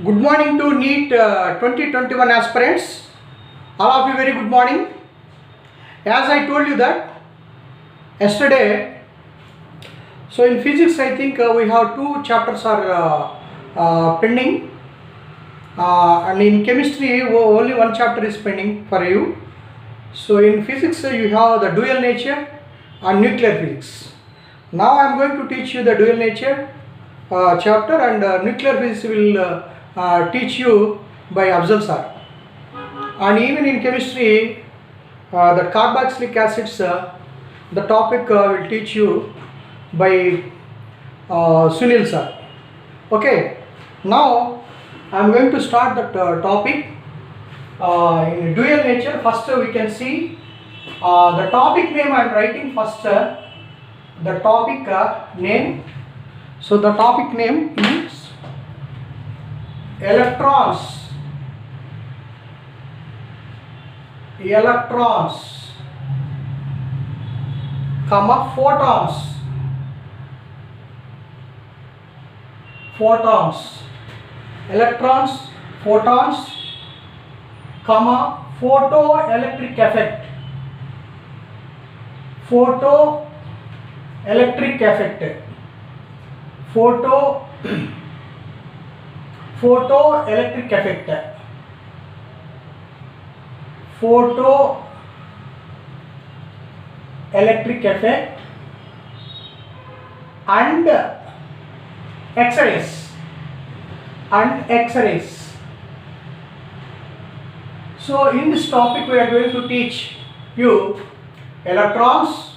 Good morning to NEET 2021 aspirants. All of you very good morning. As I told you that yesterday, so in physics I think we have two chapters are pending, and in chemistry only one chapter is pending for you. So in physics you have the dual nature and nuclear physics. Now I am going to teach you the dual nature chapter, and nuclear physics will teach you by Afzal sir. And even in chemistry, the carboxylic acids, the topic will teach you by Sunil sir. Okay, now I am going to start the topic in dual nature. First we can see the topic name I am writing first, the topic name. So the topic name is electrons, comma photons, electrons, photons, comma photoelectric effect, photoelectric effect, photoelectric effect, photoelectric effect, and X-rays, So in this topic we are going to teach you electrons,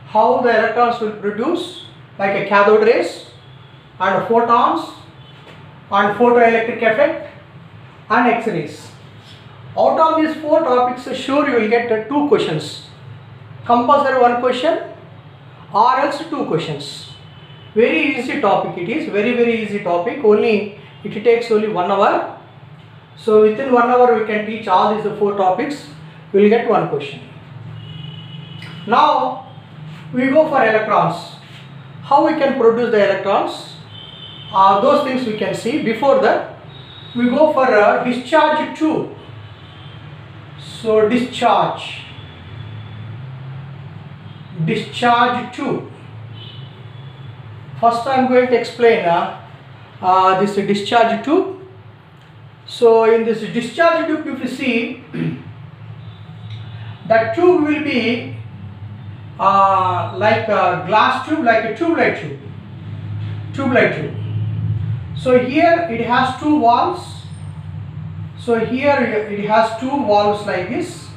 how the electrons will produce like a cathode rays, and photons, and photoelectric effect, and X-rays. Out of these four topics, sure you will get two questions. Compulsory one question or else two questions. Very easy topic it is, very easy topic. Only it takes only 1 hour. So within 1 hour we can teach all these four topics. We will get one question. Now we go for electrons. How we can produce the electrons? Those things we can see. Before that, we go for a discharge tube. So discharge tube. First I am going to explain this discharge tube. So in this discharge tube, if you see, that tube will be like a glass tube, like a tube-like tube. So here it has two valves. So here it has two valves like this.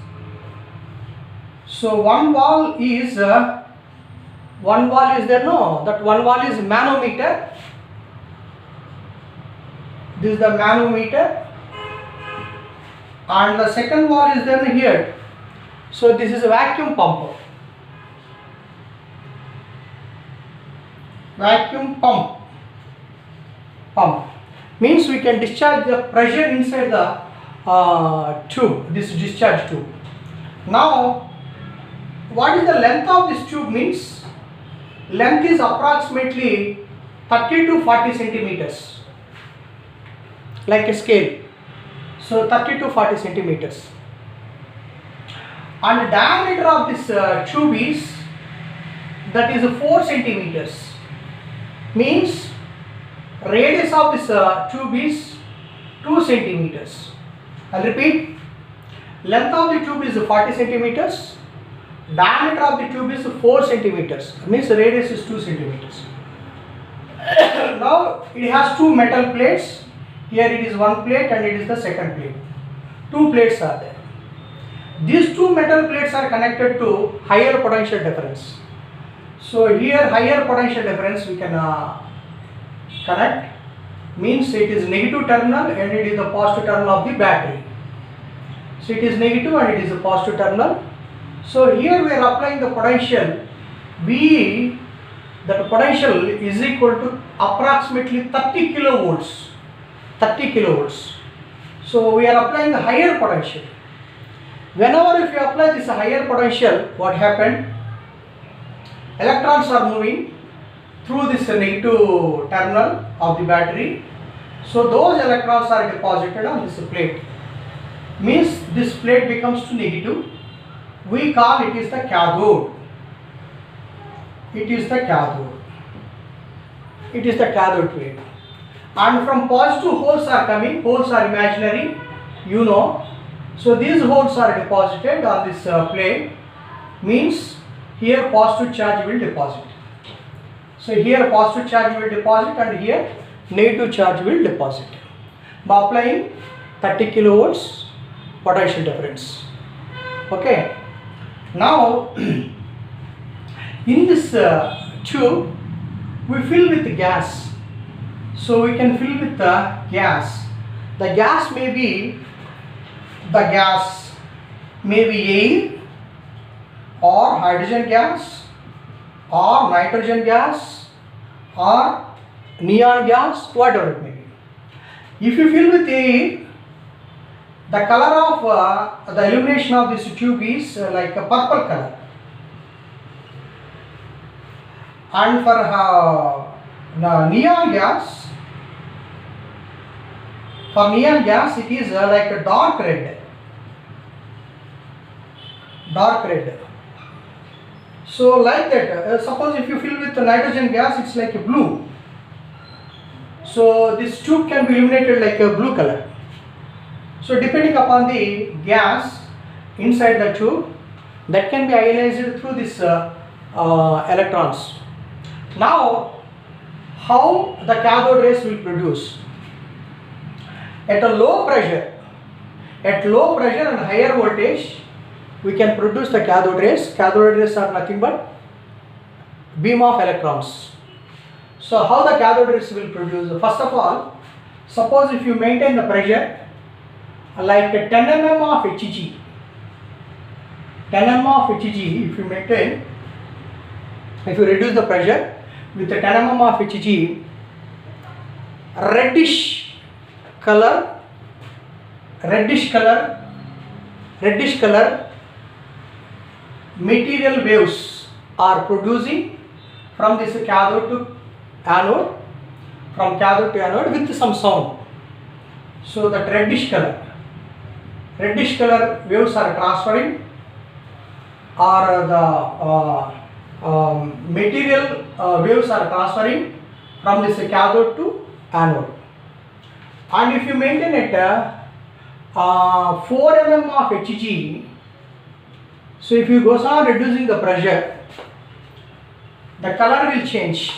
So one valve is there, no, that one valve is manometer. This is the manometer, and the second valve is there here. So this is a vacuum pump. Vacuum pump means we can discharge the pressure inside the tube, this discharge tube. Now what is the length of this tube means? Length is approximately 30 to 40 centimeters, like a scale. So 30 to 40 centimeters. And the diameter of this tube is, that is 4 centimeters. Means radius of this tube is 2 centimeters. I'll repeat. Length of the tube is 40 centimeters. Diameter of the tube is 4 centimeters. Means radius is 2 centimeters. Now it has two metal plates. Here it is one plate and it is the second plate. Two plates are there. These two metal plates are connected to higher potential difference. So here higher potential difference we can connect. Means it is negative terminal and it is the positive terminal of the battery. So it is negative and it is a positive terminal. So here we are applying the potential V. That potential is equal to approximately 30 kilovolts. So we are applying the higher potential. Whenever if you apply this higher potential, what happened? Electrons are moving through this negative terminal of the battery, So those electrons are deposited on this plate. Means this plate becomes to negative. We call it is the cathode. It is the cathode. It is the cathode plate. And from positive holes are coming. Holes are imaginary, you know. So these holes are deposited on this plate. Means here positive charge will deposit. So here positive charge will deposit and here negative charge will deposit. By applying 30 kilovolts potential difference. Okay. Now in this tube we fill with gas. So we can fill with the gas. The gas may be air or hydrogen gas or nitrogen gas or neon gas, whatever it may be. If you fill with air, the color of the illumination of this tube is like a purple color. And for the neon gas, it is like a dark red. So like that, suppose if you fill with the nitrogen gas, it's like a blue. So this tube can be illuminated like a blue color. So depending upon the gas inside the tube, that can be ionized through this electrons. Now, how the cathode rays will produce? At low pressure and higher voltage, we can produce the cathode rays. Cathode rays are nothing but beam of electrons. So how the cathode rays will produce? First of all, suppose if you maintain the pressure like 10 mm of Hg, if you maintain, if you reduce the pressure with 10 mm of Hg, reddish color material waves are producing from this cathode to anode, with some sound. So that reddish color waves are transferring, or the material waves are transferring from this cathode to anode. And if you maintain it 4 mm of Hg, so if you goes on reducing the pressure, the color will change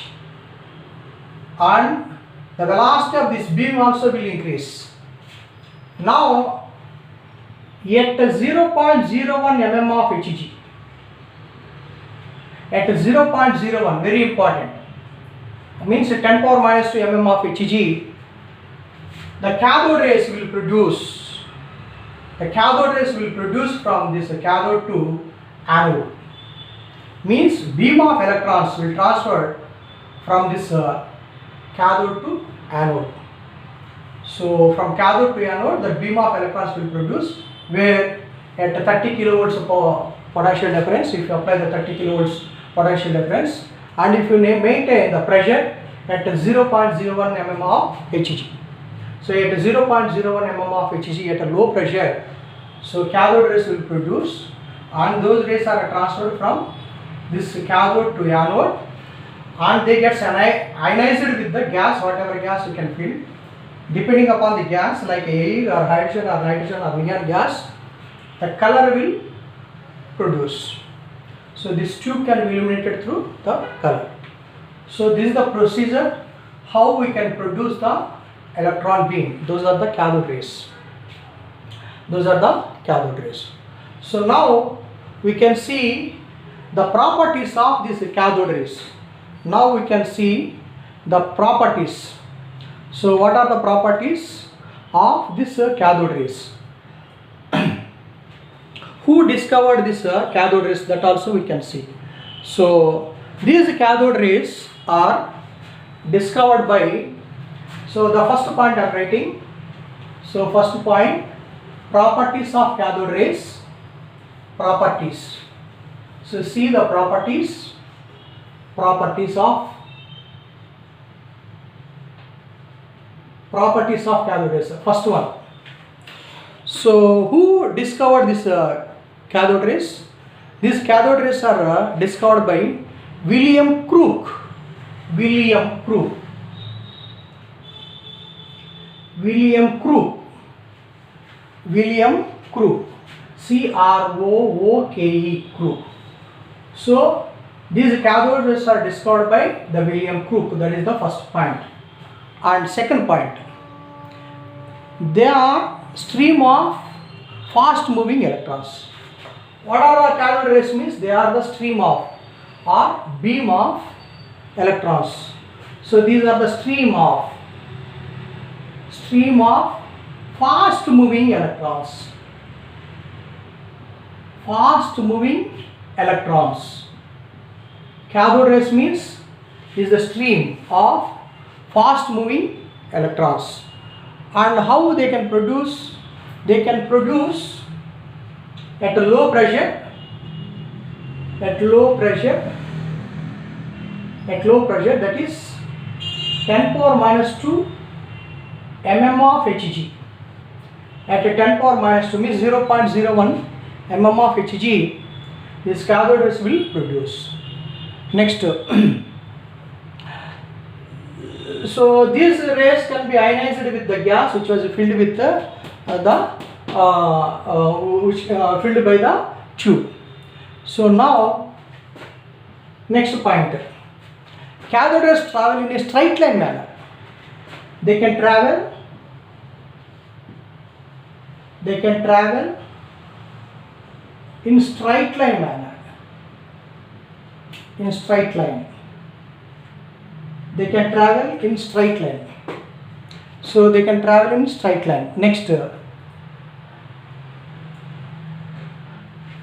and the velocity of this beam also will increase. Now at 0.01 mm of Hg, at 0.01, very important, means 10 power minus 2 mm of Hg, the cathode rays will produce. The cathode rays will produce from this cathode to anode. Means beam of electrons will transfer from this cathode to anode. So from cathode to anode, the beam of electrons will produce, where at 30 kilovolts of potential difference, if you apply the 30 kilovolts potential difference, and if you maintain the pressure at 0.01 mm of Hg. So at 0.01 mm of Hg at a low pressure, so cathode rays will produce, and those rays are transferred from this cathode to anode, and they get ionized with the gas, whatever gas you can fill, depending upon the gas like air or hydrogen or nitrogen or neon gas, the color will produce. So this tube can be illuminated through the color. So this is the procedure how we can produce the electron beam. Those are the cathode rays. So now we can see the properties of these cathode rays. Now we can see the properties. So what are the properties of this cathode rays? Who discovered this cathode rays, that also we can see. So these cathode rays are discovered by, so the first point I am writing. So first point, properties of cathode rays. Properties. So see the properties of properties of cathode rays. First one. So who discovered this cathode rays? These cathode rays are discovered by William Crook. William Crook. William Crook. William Crook. C-R-O-O-K-E. Crook. So these cathode rays are discovered by the William Crook. That is the first point. And second point, they are stream of fast moving electrons. What are the cathode rays means? They are the stream of or beam of electrons. So these are the stream of fast moving electrons. Fast moving electrons. Cathode rays means is the stream of fast moving electrons. And how they can produce? They can produce at a low pressure, that is 10 power minus 2 mm of Hg. At a 10 power minus 2 means 0.01 mm of Hg, these cathode rays will produce. Next, so these rays can be ionized with the gas which was filled with filled by the tube. So now, next point, cathode rays travel in a straight line manner. They can travel in straight line manner. In straight line. They can travel in straight line. So they can travel in straight line. Next,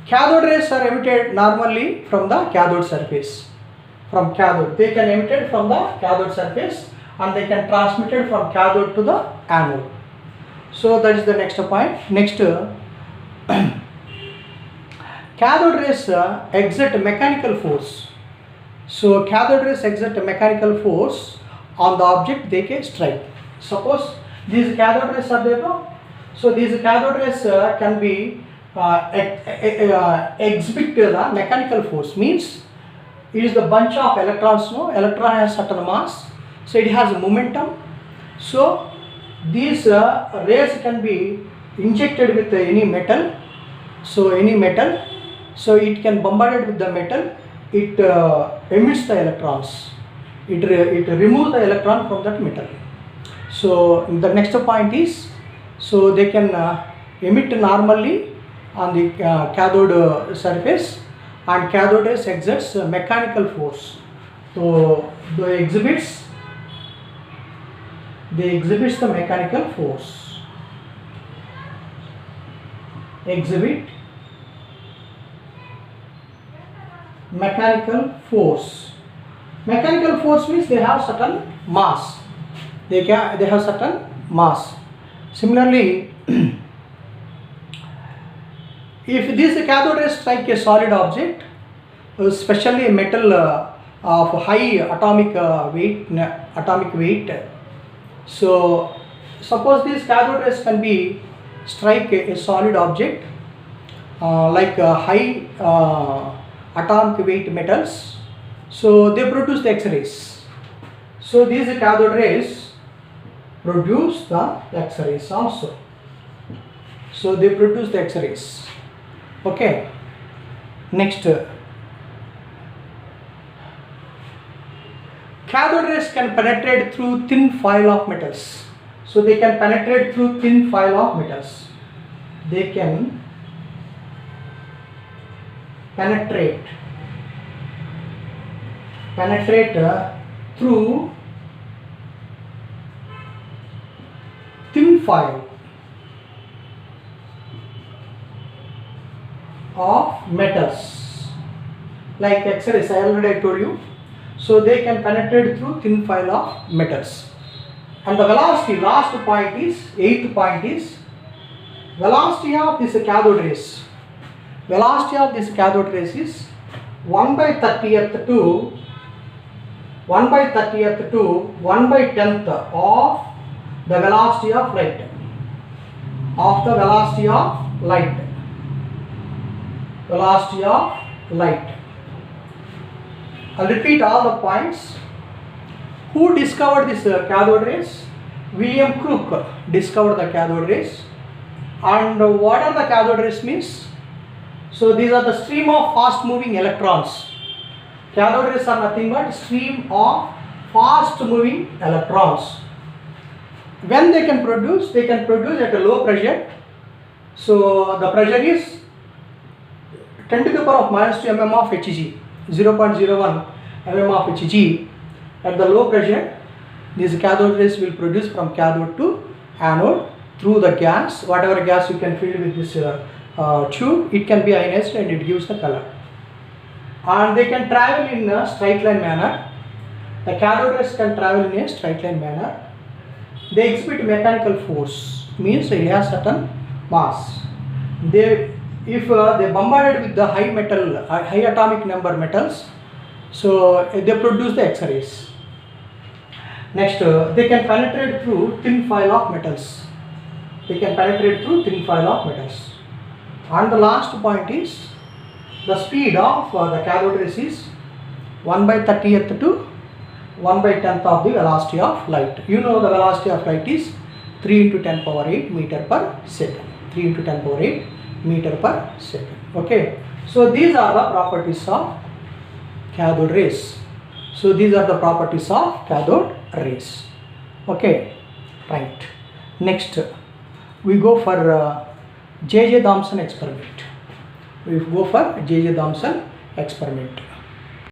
cathode rays are emitted normally from the cathode surface. From cathode, they can emitted from the cathode surface and they can transmitted from cathode to the anode. So that is the next point. Next, cathode rays exert mechanical force. So cathode rays exert a mechanical force on the object they can strike. Suppose these cathode rays are there, no? So these cathode rays can be exhibit the mechanical force. Means it is the bunch of electrons. No, electron has certain mass, so it has a momentum. So these rays can be injected with any metal. So any metal, so it can bombarded with the metal. It emits the electrons. It removes the electron from that metal. So the next point is, so they can emit normally on the cathode surface, and cathode rays exerts mechanical force. So they exhibits the mechanical force. Exhibit mechanical force. Mechanical force means they have certain mass. They have certain mass. Similarly, if this cathode rays strike a solid object, especially a metal of high atomic weight, so suppose these cathode rays can be strike a solid object like high atomic weight metals, so they produce the X-rays. So these cathode rays produce the X-rays also. So they produce the X-rays. Okay. Next, cathode rays can penetrate through thin foil of metals. So they can penetrate through thin foil of metals. They can penetrate through thin foil of metals like X-rays. I already told you. So they can penetrate through thin foil of metals. And the velocity, last point is, 8th point is velocity of this cathode rays. Velocity of this cathode rays is 1/30th to 1/10th of the velocity of light. Of the velocity of light. Velocity of light. I'll repeat all the points. Who discovered this cathode rays? William Crook discovered the cathode rays. And what are the cathode rays means? So these are the stream of fast moving electrons. Cathode rays are nothing but stream of fast moving electrons. When they can produce at a low pressure. So the pressure is 10 to the power of minus 2 mm of Hg, 0.01 mm of Hg. At the low pressure, these cathode rays will produce from cathode to anode through the gas. Whatever gas you can fill with this tube, it can be ionized and it gives the color. And they can travel in a straight line manner. The cathode rays can travel in a straight line manner. They exhibit mechanical force, means it has certain mass. If they bombarded with the high atomic number metals, so they produce the X-rays. Next, they can penetrate through thin film of metals. They can penetrate through thin film of metals. And the last point is the speed of the cathode rays is 1/30th to 1/10th of the velocity of light. You know the velocity of light is 3 into 10 power 8 meter per second. 3 into 10 power 8 meter per second. Okay. So these are the properties of cathode rays. So these are the properties of cathode rays. Okay. Right. Next, we go for J.J. Thomson experiment. We go for J.J. Thomson experiment.